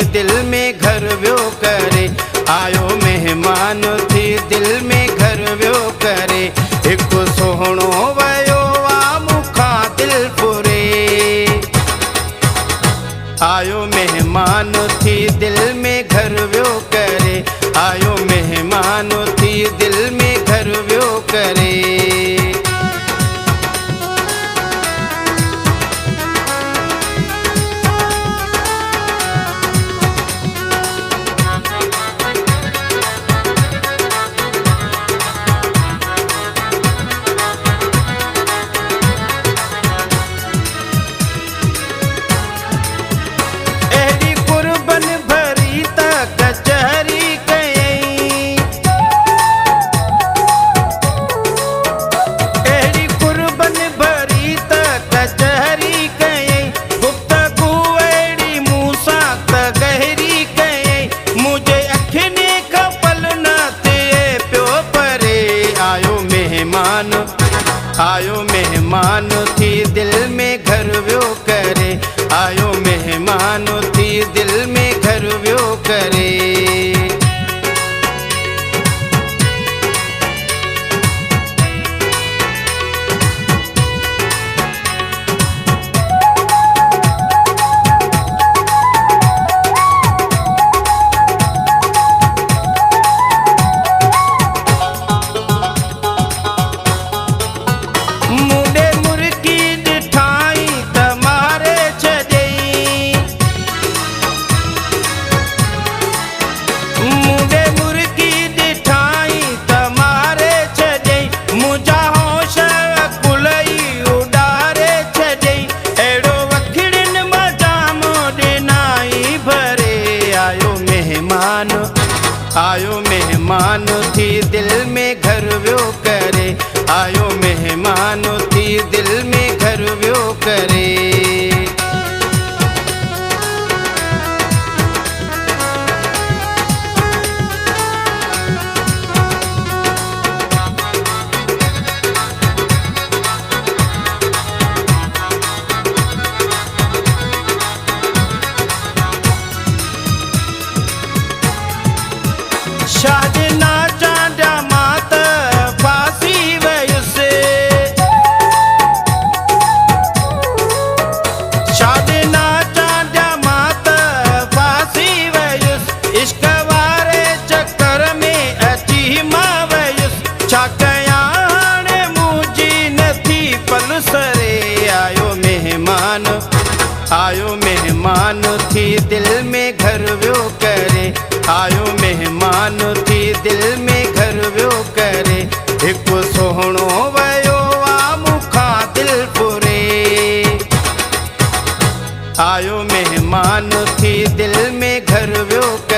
दिल में घर वियो करे। आयो मेहमान थी दिल में घर वियो करे। एक सोहणो वयो आ मुखा दिल पुरे। आयो मेहमान थी दिल में घर वियो करे। आयो मेहमान थी दिल में घर वियो करे। आयो मेहमान थी दिल में घर वियो करे। आयो मेहमान थी दिल में घर वियो करे। आयो मेहमान थी दिल में घर वियो करे। आयो मेहमान थी दिल में घर वियो करे। शादना चांदा मात फांसी वयुसे। शादना चांदा मात फांसी वयुस। इश्क वारे चक्कर में अची मां वयुस। छा कयां हाणे मुंहिंजी नथी पलसरे। आयो मेहमान थी दिल में घर वियो करे। आयो मेहमान थी दिल में घर वियो करे। एक सोहणो वयो आ मुखा दिल पुरे। आयो मेहमान थी दिल में घर वियो करे।